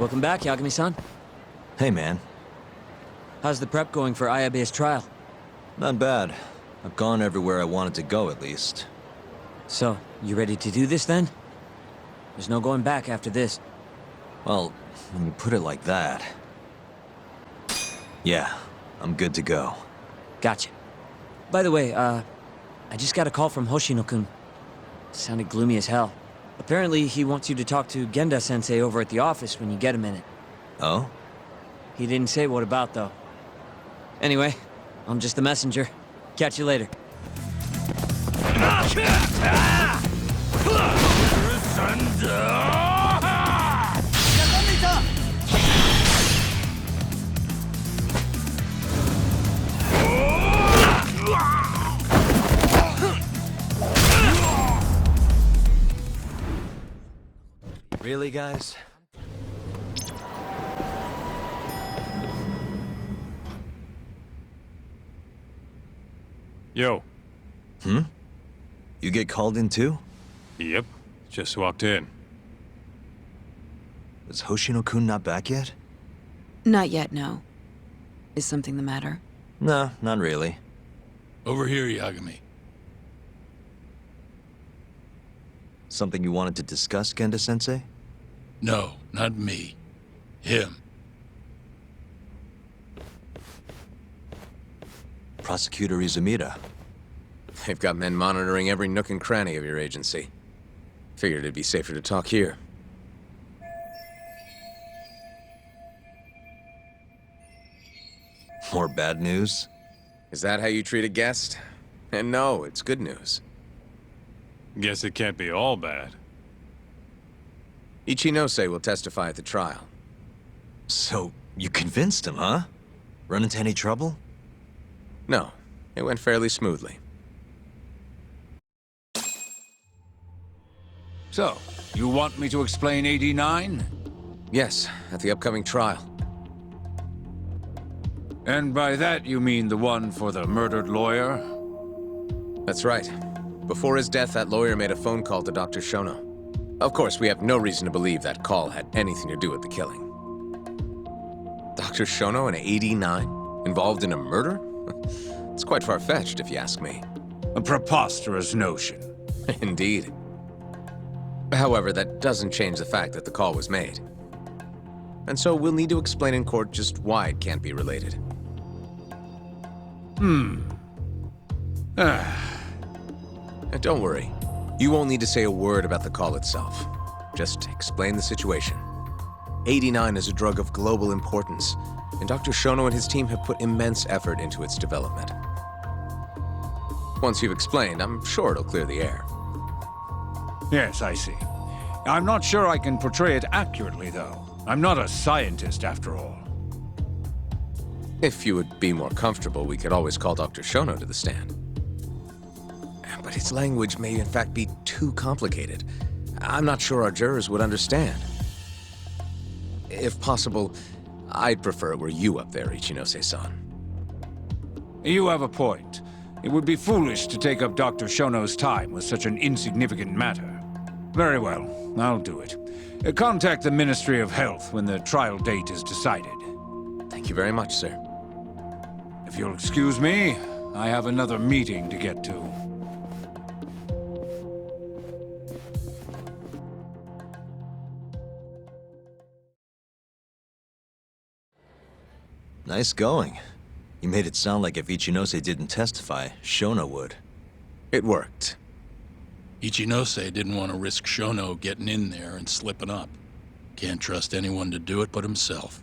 Welcome back, Yagami-san. Hey, man. How's the prep going for Ayabe's trial? Not bad. I've gone everywhere I wanted to go, at least. So, you ready to do this then? There's no going back after this. Well, when you put it like that... Yeah, I'm good to go. Gotcha. By the way, I just got a call from Hoshino-kun. Sounded gloomy as hell. Apparently, he wants you to talk to Genda-sensei over at the office when you get a minute. Oh? He didn't say what about, though. Anyway, I'm just the messenger. Catch you later. Really, guys? Yo. You get called in too? Yep. Just walked in. Is Hoshino-kun not back yet? Not yet, no. Is something the matter? No, not really. Over here, Yagami. Something you wanted to discuss, Genda-sensei? No, not me. Him. Prosecutor Izumida. They've got men monitoring every nook and cranny of your agency. Figured it'd be safer to talk here. More bad news? Is that how you treat a guest? And no, it's good news. Guess it can't be all bad. Ichinose will testify at the trial. So, you convinced him, huh? Run into any trouble? No, it went fairly smoothly. So, you want me to explain 89? Yes, at the upcoming trial. And by that you mean the one for the murdered lawyer? That's right. Before his death, that lawyer made a phone call to Dr. Shono. Of course, we have no reason to believe that call had anything to do with the killing. Dr. Shono in 89? Involved in a murder? It's quite far-fetched, if you ask me. A preposterous notion. Indeed. However, that doesn't change the fact that the call was made. And so we'll need to explain in court just why it can't be related. And don't worry. You won't need to say a word about the call itself. Just explain the situation. 89 is a drug of global importance, and Dr. Shono and his team have put immense effort into its development. Once you've explained, I'm sure it'll clear the air. Yes, I see. I'm not sure I can portray it accurately, though. I'm not a scientist, after all. If you would be more comfortable, we could always call Dr. Shono to the stand. But his language may in fact be too complicated. I'm not sure our jurors would understand. If possible, I'd prefer it were you up there, Ichinose-san. You have a point. It would be foolish to take up Dr. Shono's time with such an insignificant matter. Very well, I'll do it. Contact the Ministry of Health when the trial date is decided. Thank you very much, sir. If you'll excuse me, I have another meeting to get to. Nice going. You made it sound like if Ichinose didn't testify, Shono would. It worked. Ichinose didn't want to risk Shono getting in there and slipping up. Can't trust anyone to do it but himself.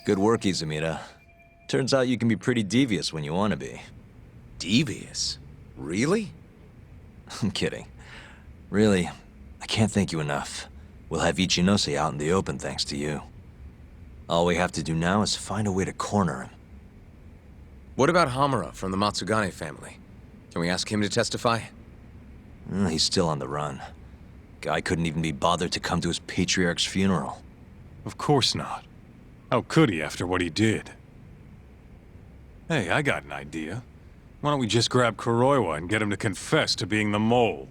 Good work, Izumida. Turns out you can be pretty devious when you want to be. Devious? Really? I'm kidding. Really, I can't thank you enough. We'll have Ichinose out in the open thanks to you. All we have to do now is find a way to corner him. What about Hamura from the Matsugane family? Can we ask him to testify? He's still on the run. Guy couldn't even be bothered to come to his patriarch's funeral. Of course not. How could he after what he did? Hey, I got an idea. Why don't we just grab Kuroiwa and get him to confess to being the mole?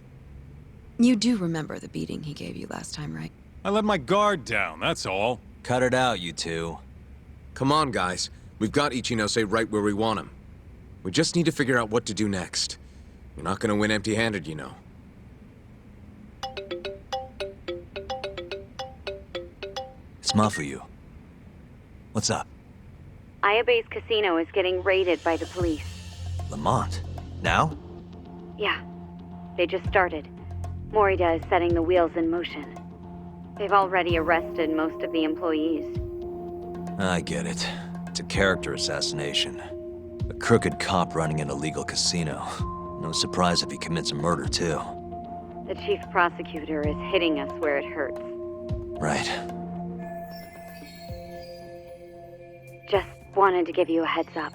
You do remember the beating he gave you last time, right? I let my guard down, that's all. Cut it out, you two. Come on, guys. We've got Ichinose right where we want him. We just need to figure out what to do next. We're not gonna win empty-handed, you know. It's Mafuyu. What's up? Ayabe's casino is getting raided by the police. Lamont? Now? Yeah, they just started. Morita is setting the wheels in motion. They've already arrested most of the employees. I get it. It's a character assassination. A crooked cop running an illegal casino. No surprise if he commits a murder, too. The chief prosecutor is hitting us where it hurts. Right. Just wanted to give you a heads up.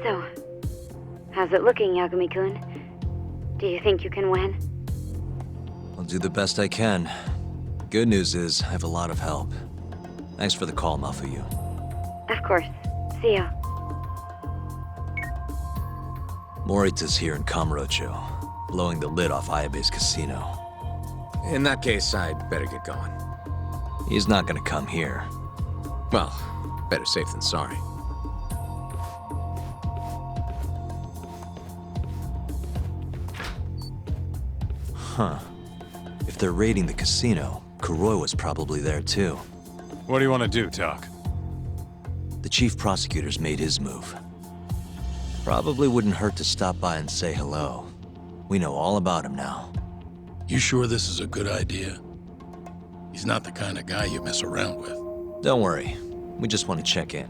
So, how's it looking, Yagami-kun? Do you think you can win? I'll do the best I can. Good news is, I have a lot of help. Thanks for the call, Mafuyu. Of course. See ya. Morita's here in Kamurocho, blowing the lid off Ayabe's casino. In that case, I'd better get going. He's not gonna come here. Well, better safe than sorry. Huh. If they're raiding the casino, Kuroi was probably there too. What do you want to do, Doc? The chief prosecutor's made his move. Probably wouldn't hurt to stop by and say hello. We know all about him now. You sure this is a good idea? He's not the kind of guy you mess around with. Don't worry. We just want to check in.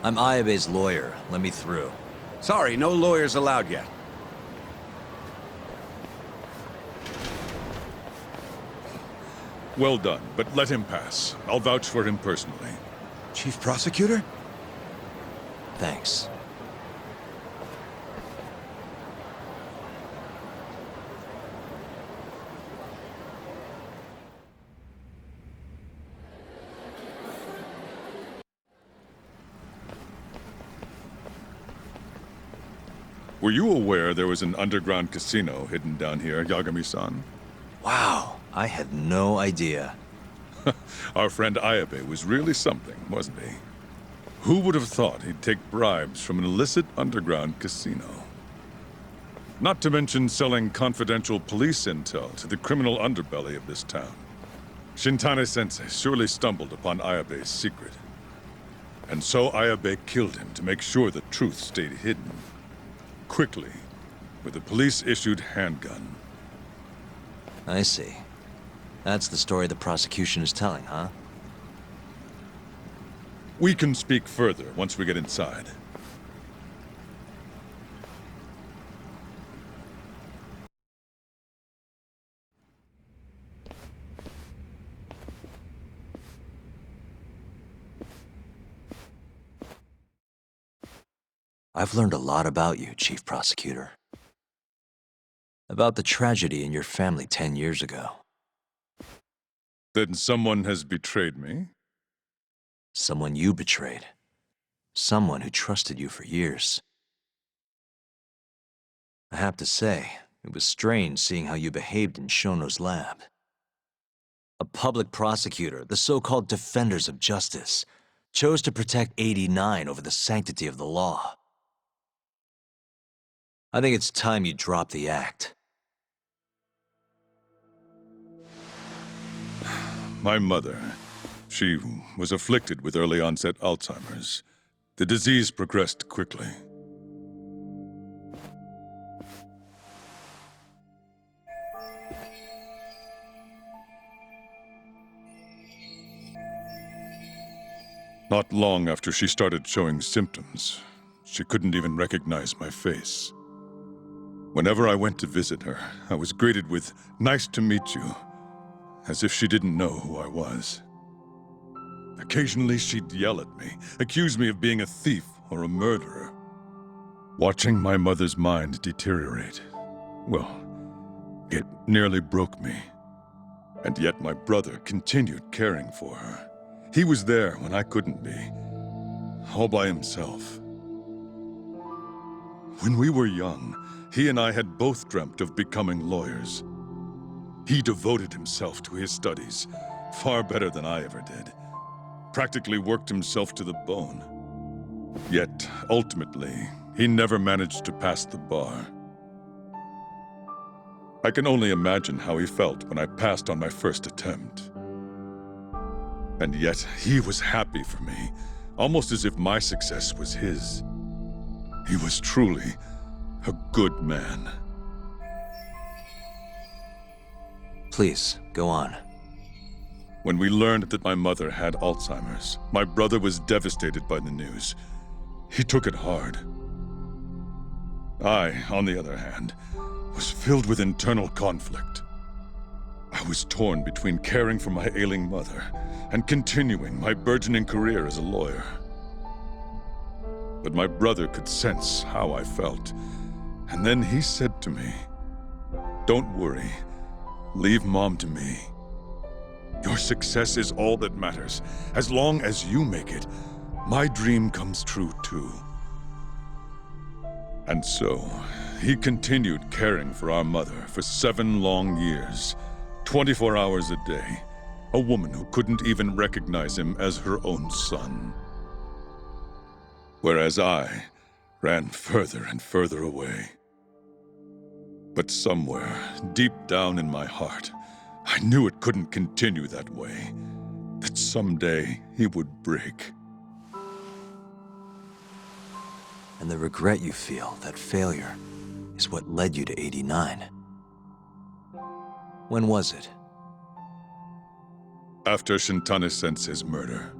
I'm Ayabe's lawyer. Let me through. Sorry, no lawyers allowed yet. Well done, but let him pass. I'll vouch for him personally. Chief Prosecutor? Thanks. Were you aware there was an underground casino hidden down here, Yagami-san? Wow, I had no idea. Our friend Ayabe was really something, wasn't he? Who would have thought he'd take bribes from an illicit underground casino? Not to mention selling confidential police intel to the criminal underbelly of this town. Shintane-sensei surely stumbled upon Ayabe's secret. And so Ayabe killed him to make sure the truth stayed hidden. Quickly, with a police-issued handgun. I see. That's the story the prosecution is telling, huh? We can speak further once we get inside. I've learned a lot about you, Chief Prosecutor. About the tragedy in your family 10 years ago. Then someone has betrayed me? Someone you betrayed. Someone who trusted you for years. I have to say, it was strange seeing how you behaved in Shono's lab. A public prosecutor, the so-called defenders of justice, chose to protect 89 over the sanctity of the law. I think it's time you drop the act. My mother, she was afflicted with early onset Alzheimer's. The disease progressed quickly. Not long after she started showing symptoms, she couldn't even recognize my face. Whenever I went to visit her, I was greeted with, "Nice to meet you," as if she didn't know who I was. Occasionally, she'd yell at me, accuse me of being a thief or a murderer. Watching my mother's mind deteriorate, well, it nearly broke me. And yet my brother continued caring for her. He was there when I couldn't be, all by himself. When we were young, he and I had both dreamt of becoming lawyers. He devoted himself to his studies, far better than I ever did. Practically worked himself to the bone. Yet, ultimately, he never managed to pass the bar. I can only imagine how he felt when I passed on my first attempt. And yet, he was happy for me, almost as if my success was his. He was truly a good man. Please, go on. When we learned that my mother had Alzheimer's, my brother was devastated by the news. He took it hard. I, on the other hand, was filled with internal conflict. I was torn between caring for my ailing mother and continuing my burgeoning career as a lawyer. But my brother could sense how I felt, and then he said to me, "Don't worry, leave Mom to me. Your success is all that matters. As long as you make it, my dream comes true too." And so, he continued caring for our mother for 7 long years, 24 hours a day, a woman who couldn't even recognize him as her own son. Whereas I ran further and further away. But somewhere, deep down in my heart, I knew it couldn't continue that way, that someday he would break. And the regret you feel, that failure, is what led you to 89. When was it? After Shintane-sensei's murder.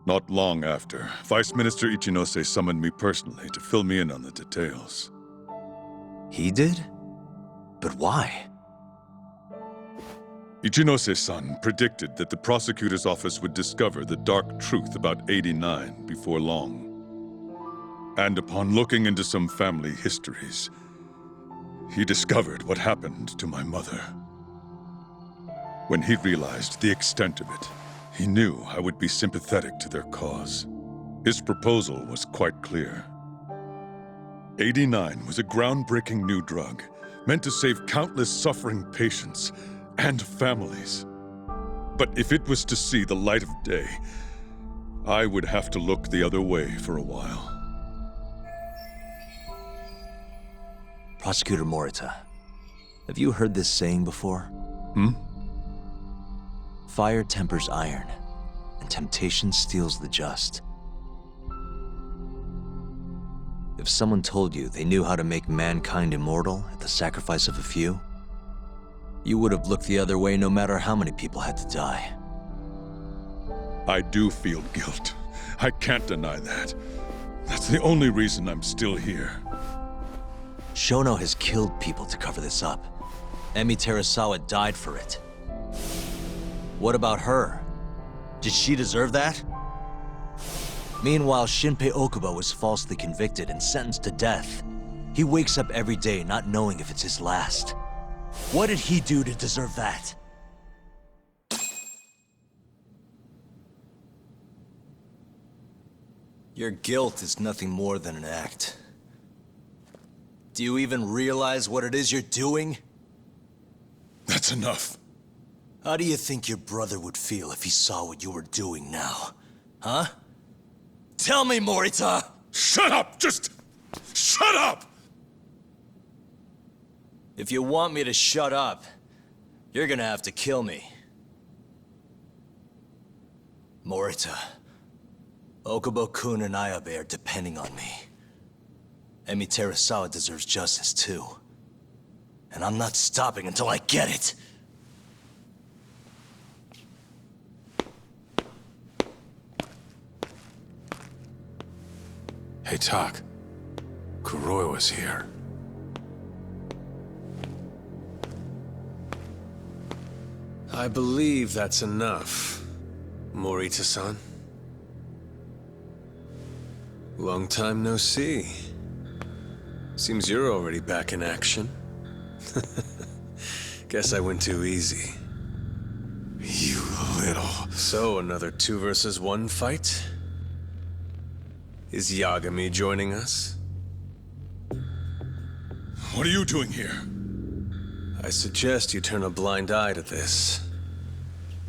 Not long after, Vice Minister Ichinose summoned me personally to fill me in on the details. He did? But why? Ichinose-san predicted that the prosecutor's office would discover the dark truth about 89 before long. And upon looking into some family histories, he discovered what happened to my mother. When he realized the extent of it, he knew I would be sympathetic to their cause. His proposal was quite clear. 89 was a groundbreaking new drug, meant to save countless suffering patients and families. But if it was to see the light of day, I would have to look the other way for a while. Prosecutor Morita, have you heard this saying before? Fire tempers iron, and temptation steals the just. If someone told you they knew how to make mankind immortal at the sacrifice of a few, you would have looked the other way no matter how many people had to die. I do feel guilt. I can't deny that. That's the only reason I'm still here. Shono has killed people to cover this up. Emi Terasawa died for it. What about her? Did she deserve that? Meanwhile, Shinpei Okubo was falsely convicted and sentenced to death. He wakes up every day not knowing if it's his last. What did he do to deserve that? Your guilt is nothing more than an act. Do you even realize what it is you're doing? That's enough. How do you think your brother would feel if he saw what you were doing now? Huh? Tell me, Morita! Shut up! Just shut up! If you want me to shut up, you're gonna have to kill me. Morita, Okubo-kun and Ayabe are depending on me. Emi Terasawa deserves justice too. And I'm not stopping until I get it! Hey, Tak. Kuroi was here. I believe that's enough, Morita-san. Long time no see. Seems you're already back in action. Guess I went too easy. You little... So, another 2 versus 1 fight? Is Yagami joining us? What are you doing here? I suggest you turn a blind eye to this.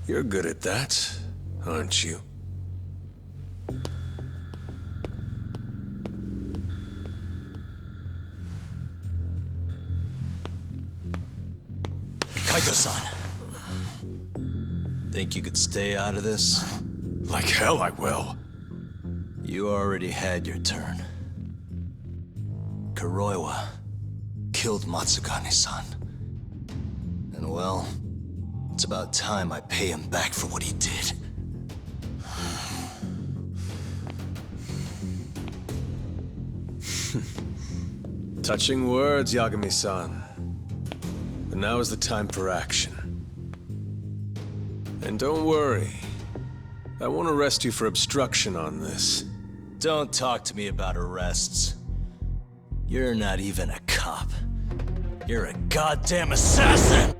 You're good at that, aren't you? Kaito-san. Think you could stay out of this? Like hell I will. You already had your turn. Kuroiwa killed Matsugane-san. And well, it's about time I pay him back for what he did. Touching words, Yagami-san. But now is the time for action. And don't worry. I won't arrest you for obstruction on this. Don't talk to me about arrests. You're not even a cop. You're a goddamn assassin!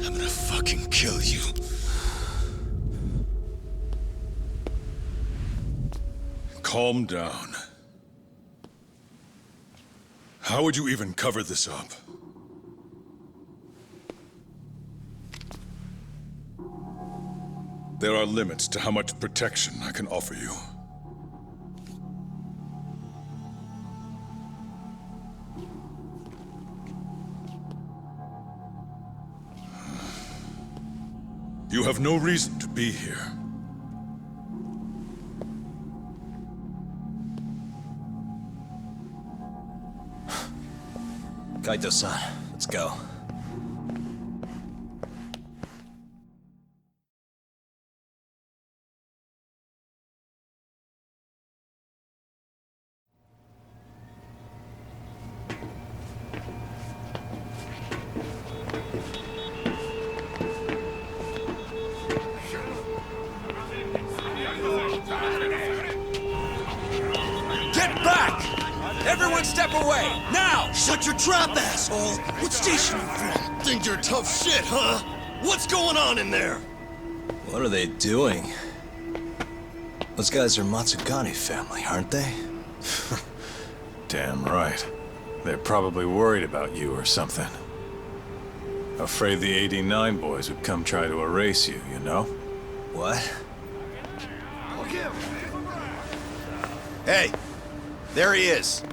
I'm gonna fucking kill you. Calm down. How would you even cover this up? There are limits to how much protection I can offer you. You have no reason to be here. Kaito-san, let's go. Get back! Everyone step away, now! Shut your trap, asshole! What station you from? Think you're tough shit, huh? What's going on in there? What are they doing? Those guys are Matsugane family, aren't they? Damn right. They're probably worried about you or something. Afraid the 89 boys would come try to erase you, you know? What? Hey, there he is.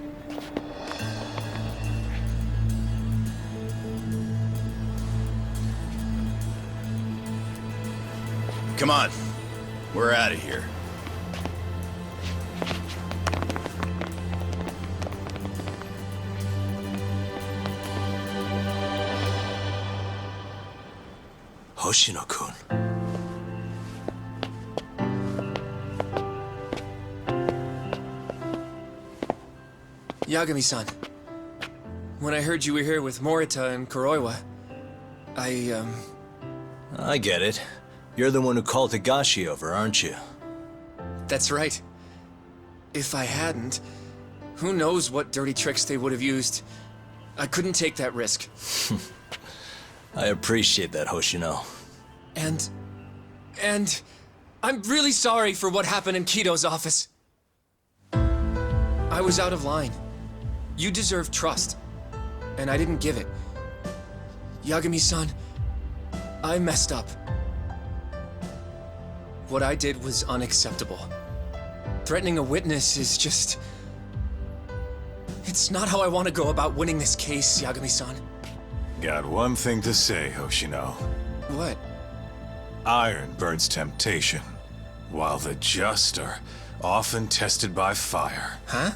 Come on, we're out of here. Hoshino-kun. Yagami-san, when I heard you were here with Morita and Kuroiwa, I get it. You're the one who called Higashi over, aren't you? That's right. If I hadn't, who knows what dirty tricks they would have used. I couldn't take that risk. I appreciate that, Hoshino. And I'm really sorry for what happened in Kido's office. I was out of line. You deserve trust, and I didn't give it. Yagami-san, I messed up. What I did was unacceptable. Threatening a witness is just... It's not how I want to go about winning this case, Yagami-san. Got one thing to say, Hoshino. What? Iron burns temptation, while the just are often tested by fire. Huh?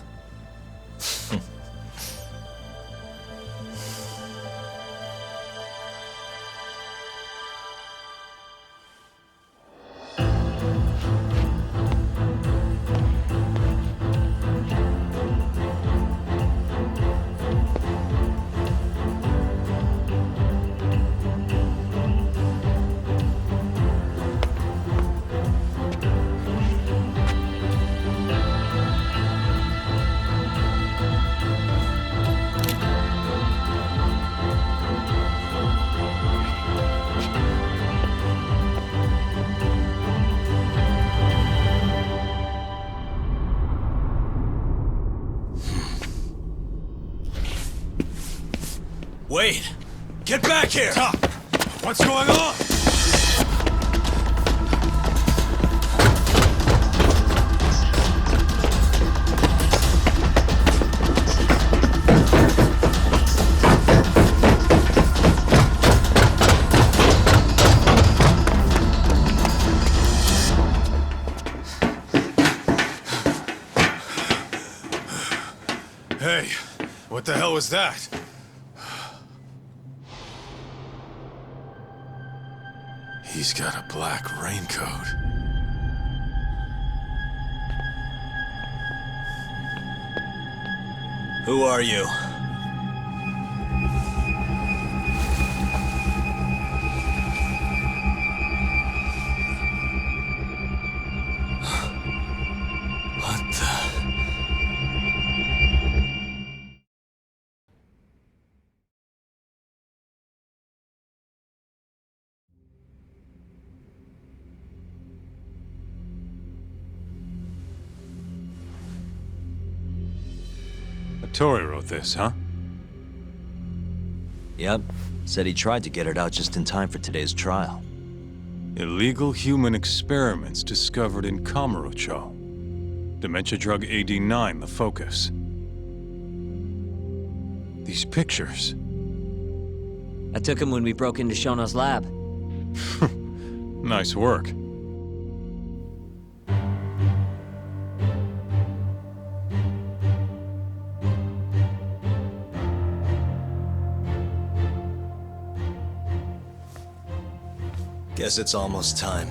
Wait! Get back here! Stop! What's going on? Hey, what the hell was that? He's got a black raincoat. Who are you? What the... Tori wrote this, huh? Yep. Said he tried to get it out just in time for today's trial. Illegal human experiments discovered in Kamurocho. Dementia drug AD9, the focus. These pictures. I took him when we broke into Shono's lab. Nice work. Guess it's almost time.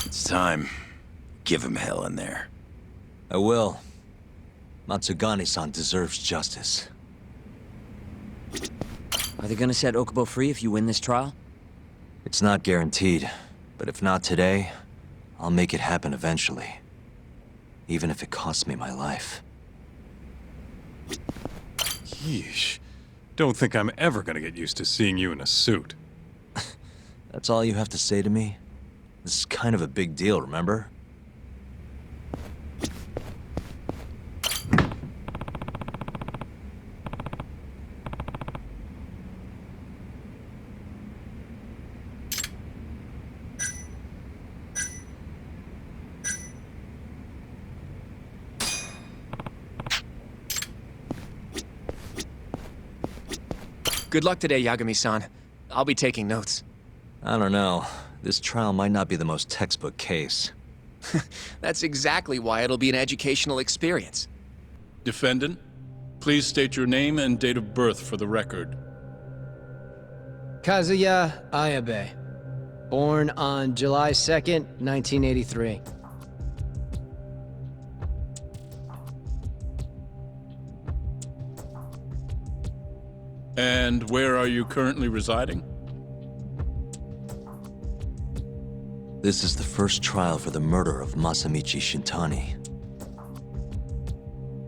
It's time. Give him hell in there. I will. Matsugane-san deserves justice. Are they gonna set Okubo free if you win this trial? It's not guaranteed, but if not today, I'll make it happen eventually. Even if it costs me my life. Yeesh. Don't think I'm ever gonna get used to seeing you in a suit. That's all you have to say to me? This is kind of a big deal, remember? Good luck today, Yagami-san. I'll be taking notes. I don't know. This trial might not be the most textbook case. That's exactly why it'll be an educational experience. Defendant, please state your name and date of birth for the record. Kazuya Ayabe. Born on July 2nd, 1983. And where are you currently residing? This is the first trial for the murder of Masamichi Shintani.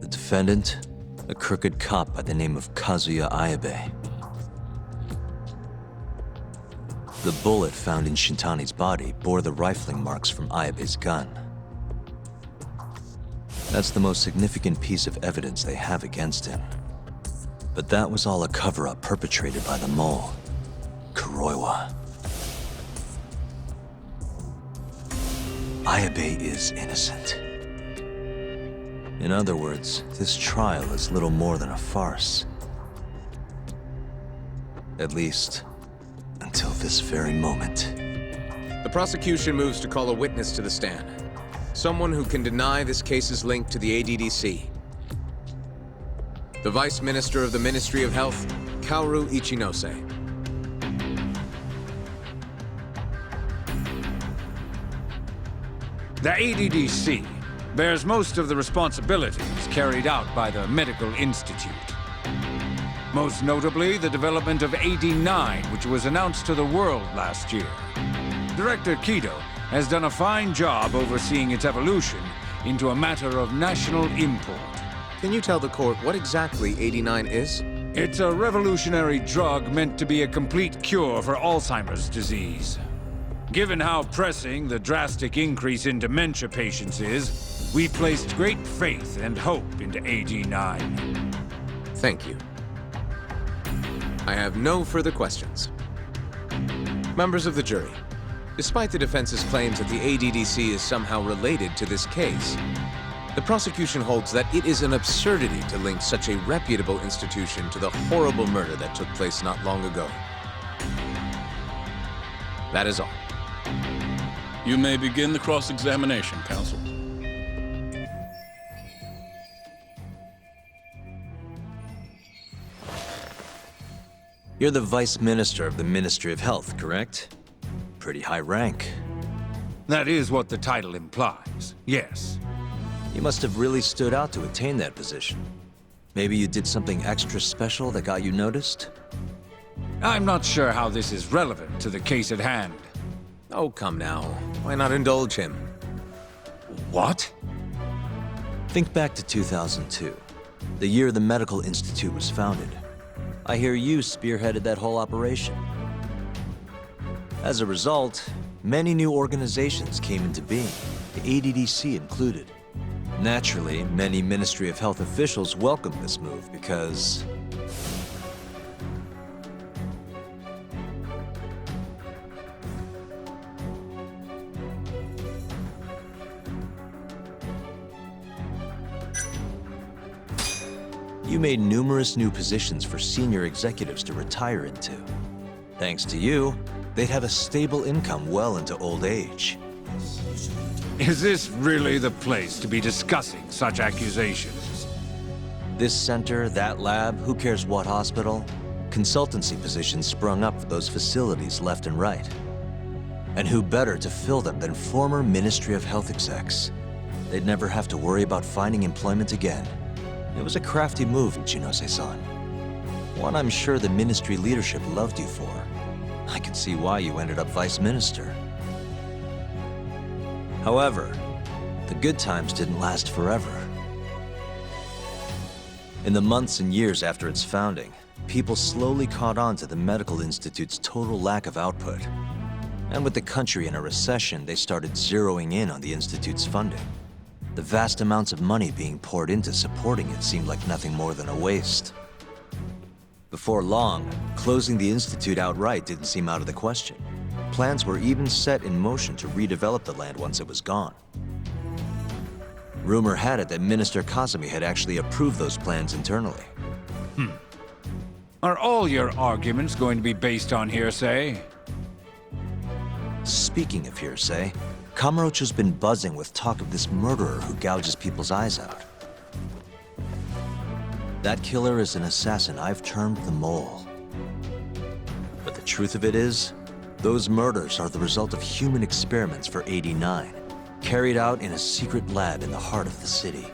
The defendant, a crooked cop by the name of Kazuya Ayabe. The bullet found in Shintani's body bore the rifling marks from Ayabe's gun. That's the most significant piece of evidence they have against him. But that was all a cover-up perpetrated by the mole, Kuroiwa. Ayabe is innocent. In other words, this trial is little more than a farce. At least, until this very moment. The prosecution moves to call a witness to the stand. Someone who can deny this case's link to the ADDC. The Vice Minister of the Ministry of Health, Kaoru Ichinose. The ADDC bears most of the responsibilities carried out by the Medical Institute. Most notably, the development of AD9, which was announced to the world last year. Director Kido has done a fine job overseeing its evolution into a matter of national import. Can you tell the court what exactly AD9 is? It's a revolutionary drug meant to be a complete cure for Alzheimer's disease. Given how pressing the drastic increase in dementia patients is, we placed great faith and hope into AD9. Thank you. I have no further questions. Members of the jury, despite the defense's claims that the ADDC is somehow related to this case, the prosecution holds that it is an absurdity to link such a reputable institution to the horrible murder that took place not long ago. That is all. You may begin the cross-examination, counsel. You're the Vice Minister of the Ministry of Health, correct? Pretty high rank. That is what the title implies, yes. You must have really stood out to attain that position. Maybe you did something extra special that got you noticed? I'm not sure how this is relevant to the case at hand. Oh, come now. Why not indulge him? What? Think back to 2002, the year the Medical Institute was founded. I hear you spearheaded that whole operation. As a result, many new organizations came into being, the ADDC included. Naturally, many Ministry of Health officials welcomed this move because you made numerous new positions for senior executives to retire into. Thanks to you, they'd have a stable income well into old age. Is this really the place to be discussing such accusations? This center, that lab, who cares what hospital? Consultancy positions sprung up for those facilities left and right. And who better to fill them than former Ministry of Health execs? They'd never have to worry about finding employment again. It was a crafty move, Ichinose-san. One I'm sure the ministry leadership loved you for. I could see why you ended up vice minister. However, the good times didn't last forever. In the months and years after its founding, people slowly caught on to the Medical Institute's total lack of output. And with the country in a recession, they started zeroing in on the Institute's funding. The vast amounts of money being poured into supporting it seemed like nothing more than a waste. Before long, closing the Institute outright didn't seem out of the question. Plans were even set in motion to redevelop the land once it was gone. Rumor had it that Minister Kazumi had actually approved those plans internally. Are all your arguments going to be based on hearsay? Speaking of hearsay, Kamurocho's been buzzing with talk of this murderer who gouges people's eyes out. That killer is an assassin I've termed the Mole. But the truth of it is, those murders are the result of human experiments for 89, carried out in a secret lab in the heart of the city.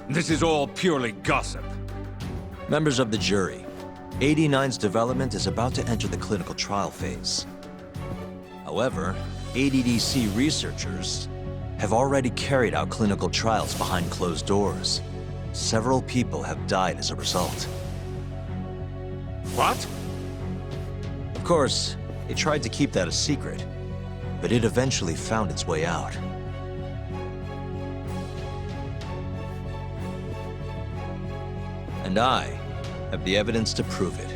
This is all purely gossip. Members of the jury, 89's development is about to enter the clinical trial phase. However, ADDC researchers have already carried out clinical trials behind closed doors. Several people have died as a result. What? Of course, they tried to keep that a secret, but it eventually found its way out. And I have the evidence to prove it.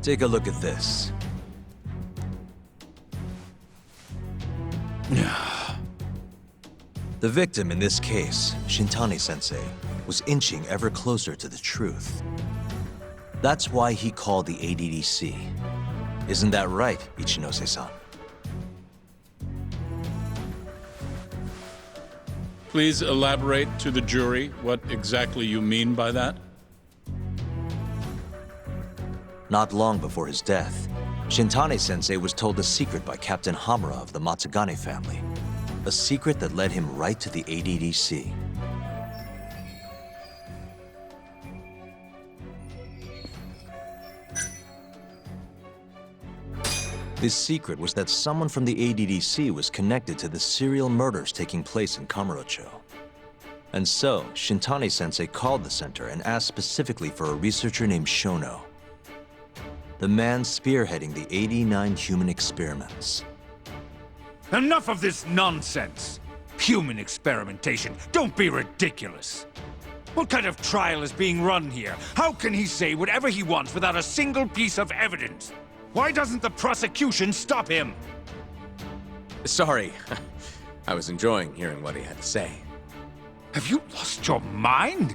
Take a look at this. The victim in this case, Shintani-sensei, was inching ever closer to the truth. That's why he called the ADDC. Isn't that right, Ichinose-san? Please elaborate to the jury what exactly you mean by that. Not long before his death, Shintani-sensei was told a secret by Captain Hamura of the Matsugane family. A secret that led him right to the ADDC. This secret was that someone from the ADDC was connected to the serial murders taking place in Kamurocho. And so, Shintani-sensei called the center and asked specifically for a researcher named Shono. The man spearheading the 89 human experiments. Enough of this nonsense! Human experimentation. Don't be ridiculous. What kind of trial is being run here? How can he say whatever he wants without a single piece of evidence? Why doesn't the prosecution stop him? Sorry. I was enjoying hearing what he had to say. Have you lost your mind?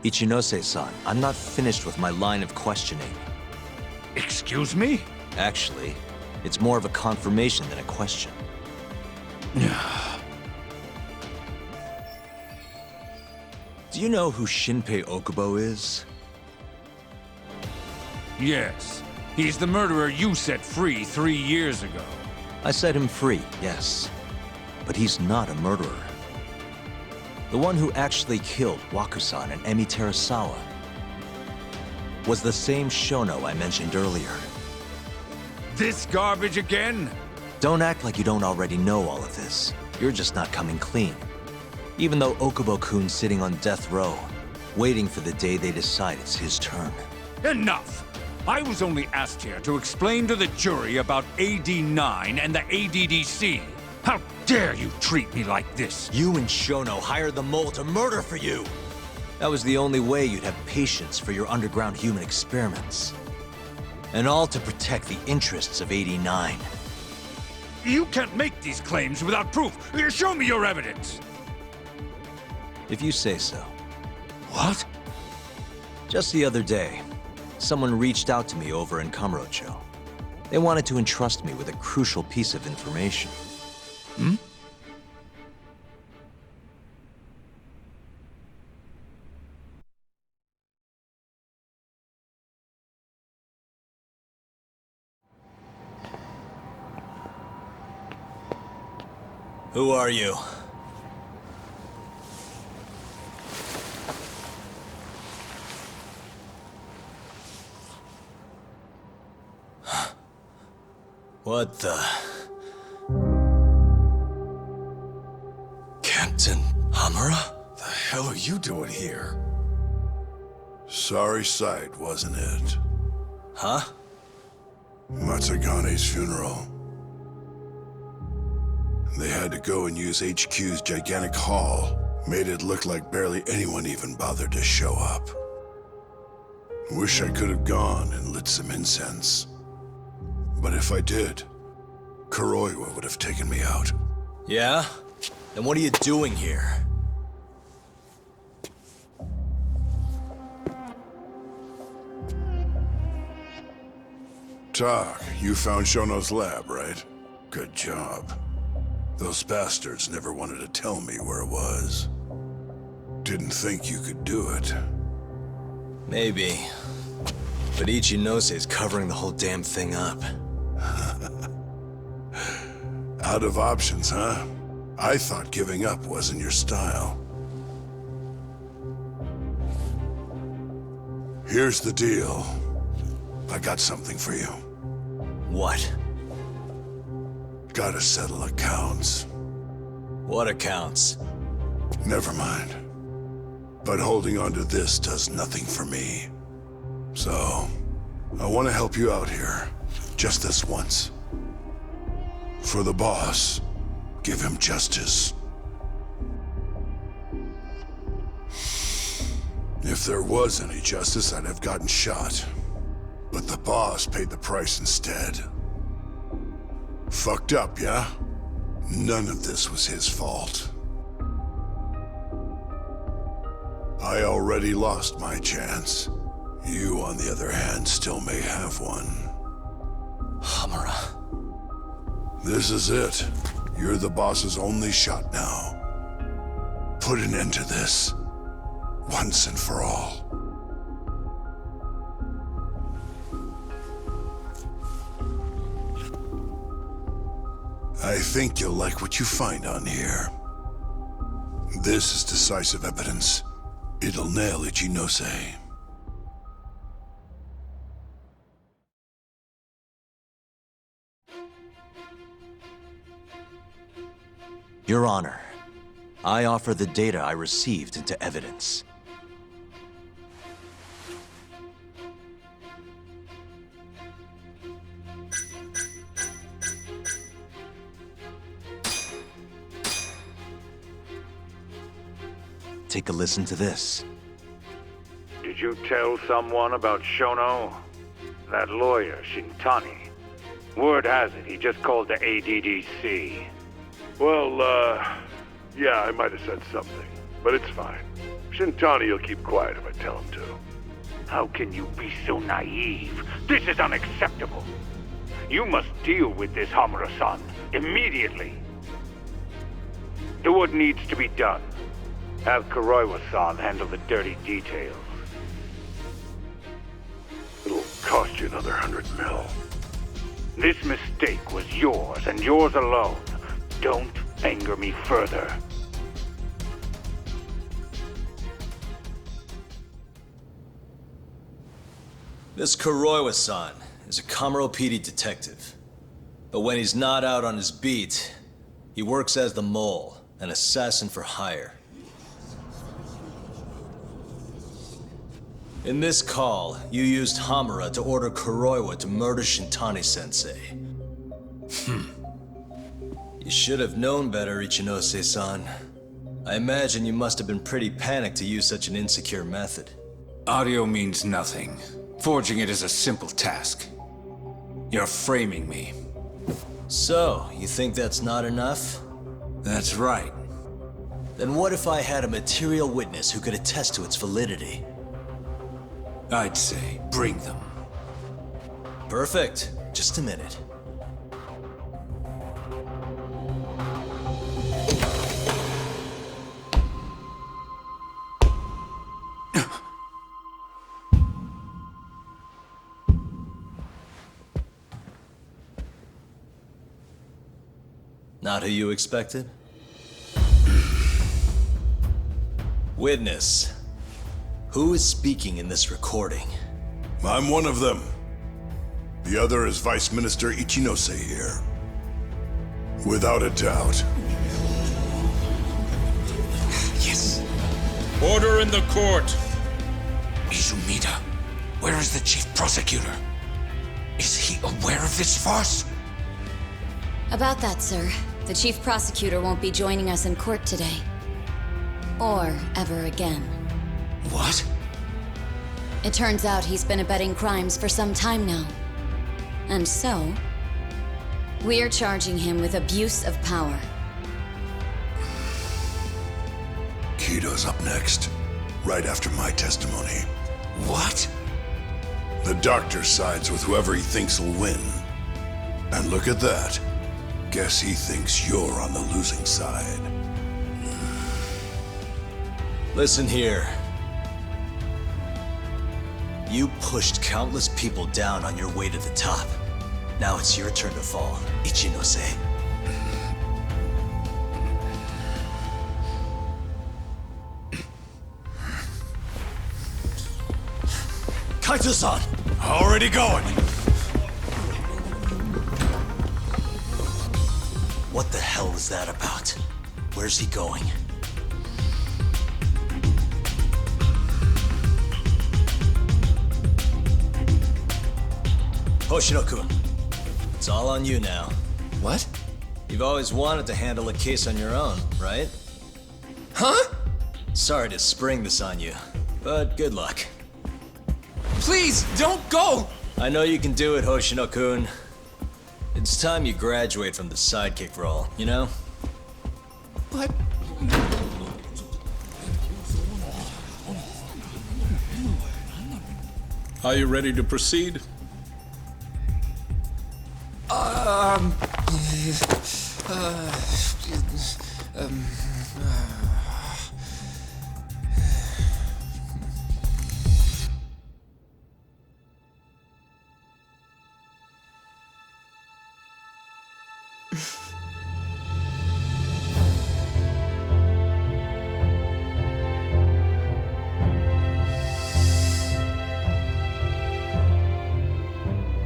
Ichinose-san, I'm not finished with my line of questioning. Excuse me? Actually, it's more of a confirmation than a question. Do you know who Shinpei Okubo is? Yes. He's the murderer you set free 3 years ago. I set him free, yes. But he's not a murderer. The one who actually killed Wakusan and Emi Terasawa was the same Shono I mentioned earlier. This garbage again? Don't act like you don't already know all of this. You're just not coming clean. Even though Okubo-kun's sitting on death row, waiting for the day they decide it's his turn. Enough! I was only asked here to explain to the jury about AD-9 and the ADDC. How dare you treat me like this? You and Shono hired the mole to murder for you! That was the only way you'd have patience for your underground human experiments. And all to protect the interests of AD-9. You can't make these claims without proof. Show me your evidence! If you say so. What? Just the other day, someone reached out to me over in Kamurocho. They wanted to entrust me with a crucial piece of information. Hmm? Who are you? What the... Captain Hamura? The hell are you doing here? Sorry sight, wasn't it? Huh? Matsugane's funeral. They had to go and use HQ's gigantic hall. Made it look like barely anyone even bothered to show up. Wish I could have gone and lit some incense. But if I did, Kuroiwa would have taken me out. Yeah? Then what are you doing here? Tak, you found Shono's lab, right? Good job. Those bastards never wanted to tell me where it was. Didn't think you could do it. Maybe. But Ichinose covering the whole damn thing up. Out of options, huh? I thought giving up wasn't your style. Here's the deal. I got something for you. What? Gotta settle accounts. What accounts? Never mind. But holding on to this does nothing for me. So, I want to help you out here. Just this once. For the boss, give him justice. If there was any justice, I'd have gotten shot. But the boss paid the price instead. Fucked up, yeah? None of this was his fault. I already lost my chance. You, on the other hand, still may have one. Hamura. This is it. You're the boss's only shot now. Put an end to this. Once and for all. I think you'll like what you find on here. This is decisive evidence. It'll nail Ichinose. Your Honor, I offer the data I received into evidence. Take a listen to this. Did you tell someone about Shono? That lawyer, Shintani. Word has it, he just called the ADDC. Well, yeah, I might have said something, but it's fine. Shintani will keep quiet if I tell him to. How can you be so naive? This is unacceptable. You must deal with this, Hamura-san, immediately. Do what needs to be done. Have Kuroiwa-san handle the dirty details. Little Cost you another 100 mil. This mistake was yours and yours alone. Don't anger me further. This Kuroiwa-san is a Kamuro PD detective. But when he's not out on his beat, he works as the Mole, an assassin for hire. In this call, you used Hamura to order Kuroiwa to murder Shintani-sensei. You should have known better, Ichinose-san. I imagine you must have been pretty panicked to use such an insecure method. Audio means nothing. Forging it is a simple task. You're framing me. So, you think that's not enough? That's right. Then what if I had a material witness who could attest to its validity? I'd say, bring them. Perfect. Just a minute. Not who you expected? Witness. Who is speaking in this recording? I'm one of them. The other is Vice Minister Ichinose here. Without a doubt. Yes. Order in the court. Izumida, where is the chief prosecutor? Is he aware of this farce? About that, sir. The chief prosecutor won't be joining us in court today. Or ever again. What? It turns out he's been abetting crimes for some time now. And so, we're charging him with abuse of power. Kido's up next, right after my testimony. What? The doctor sides with whoever he thinks will win. And look at that. Guess he thinks you're on the losing side. Listen here. You pushed countless people down on your way to the top. Now it's your turn to fall, Ichinose. Kaito-san! Already going! What the hell is that about? Where's he going? Hoshino-kun, it's all on you now. What? You've always wanted to handle a case on your own, right? Huh? Sorry to spring this on you, but good luck. Please, don't go! I know you can do it, Hoshino-kun. It's time you graduate from the sidekick role, you know? But... Are you ready to proceed?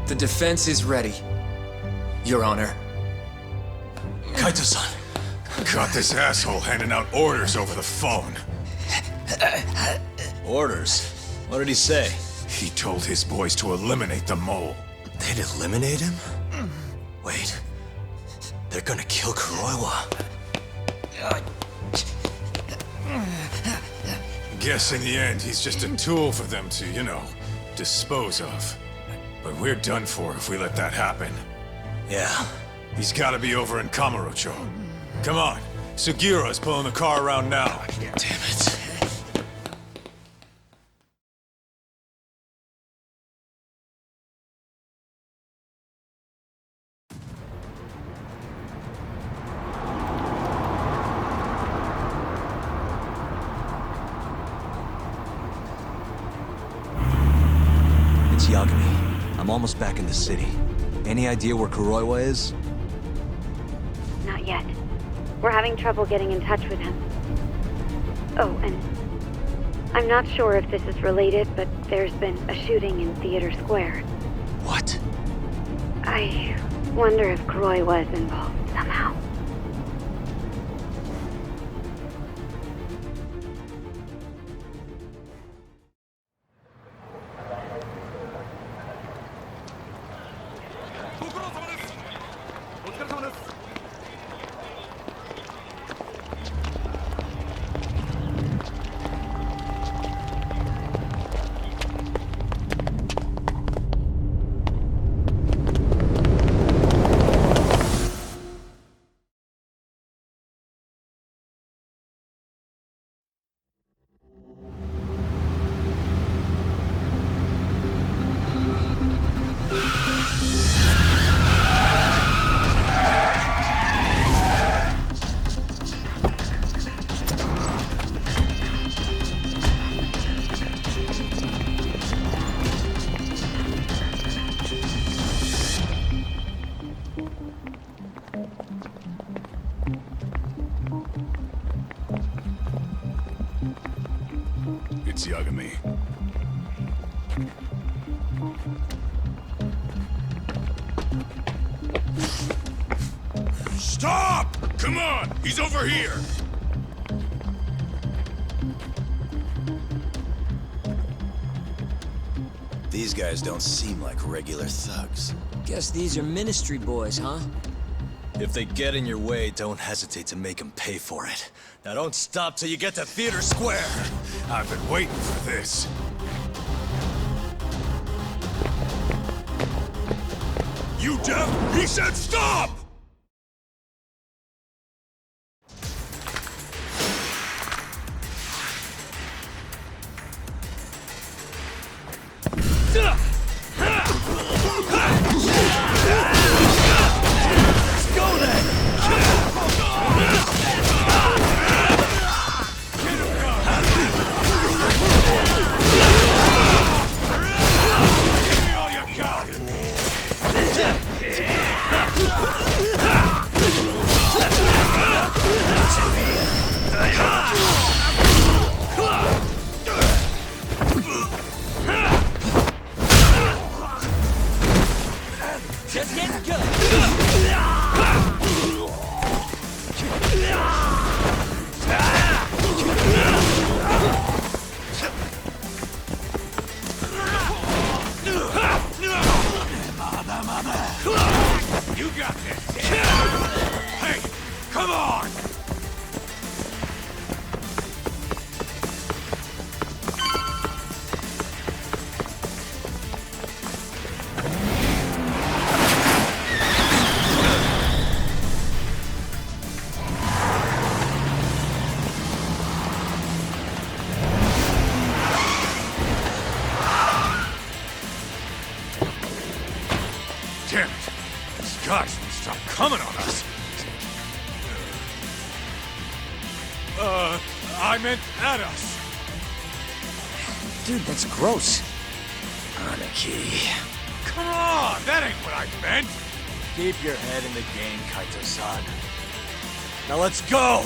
The defense is ready, Your Honor. Kaito-san. Caught this asshole handing out orders over the phone. Orders? What did he say? He told his boys to eliminate the mole. They'd eliminate him? Wait. They're gonna kill Kuroiwa. Guess in the end, he's just a tool for them to, dispose of. But we're done for if we let that happen. Yeah. He's gotta be over in Kamurocho. Come on. Sugiura's pulling the car around now. Damn it. It's Yagami. almost back in the city. Any idea where Kuroiwa is? Not yet. We're having trouble getting in touch with him. Oh, and I'm not sure if this is related, but there's been a shooting in Theater Square. What? I wonder if Kuroi was involved somehow. It's Yagami. Stop! Come on! He's over here! These guys don't seem like regular thugs. Guess these are Ministry boys, huh? If they get in your way, don't hesitate to make them pay for it. Now don't stop till you get to Theater Square. I've been waiting for this. You deaf? He said stop! Just getting good. You got this! Hey, come on! Damn it! These guys won't stop coming on us! I meant at us! Dude, that's gross. Anarchy. Come on! That ain't what I meant! Keep your head in the game, Kaito-san. Now let's go!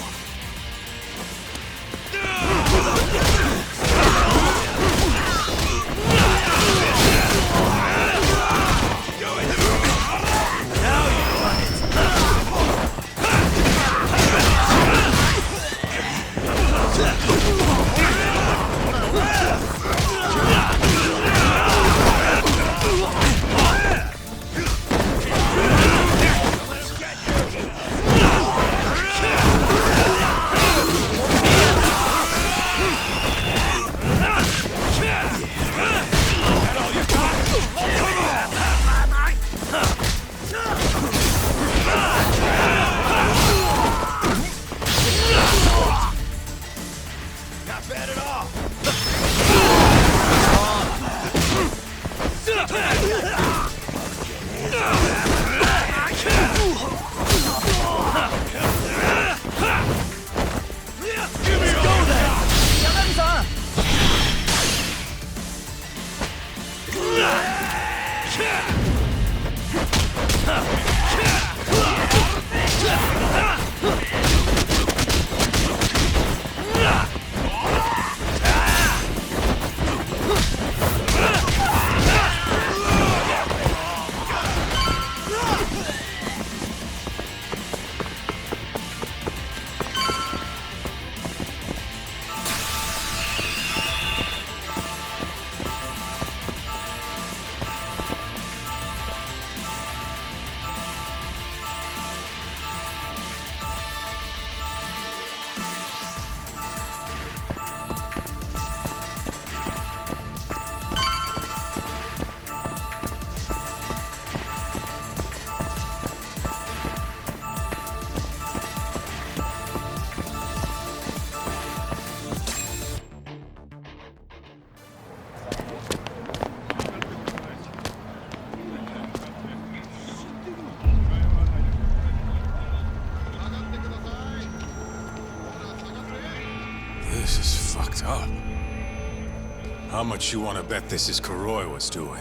How much you want to bet this is Kuroiwa's doing?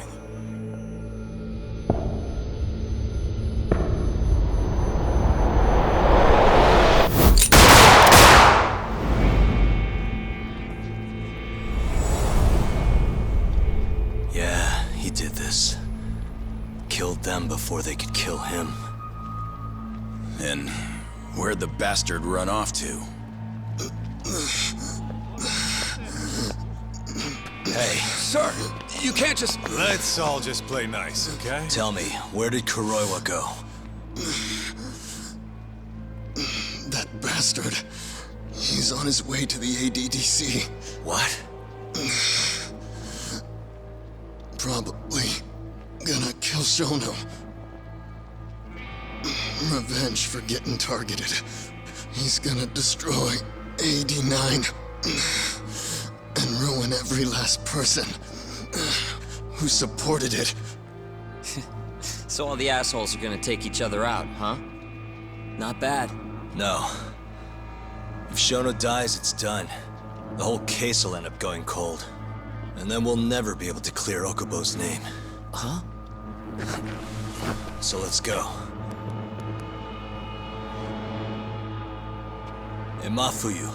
Yeah, he did this. Killed them before they could kill him. And where'd the bastard run off to? Hey. Sir, you can't just... Let's all just play nice, okay? Tell me, where did Kuroiwa go? That bastard. He's on his way to the ADDC. What? Probably gonna kill Shono. Revenge for getting targeted. He's gonna destroy AD9 and ruin every last person who supported it. So all the assholes are gonna take each other out, huh? Not bad. No. If Shono dies, it's done. The whole case will end up going cold. And then we'll never be able to clear Okubo's name. Huh? So let's go. Hey, Mafuyu,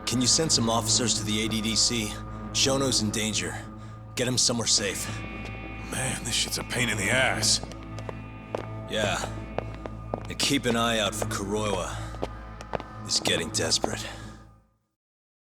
can you send some officers to the ADDC? Shono's in danger. Get him somewhere safe. Man, this shit's a pain in the ass. Yeah. And keep an eye out for Kuroiwa. He's getting desperate.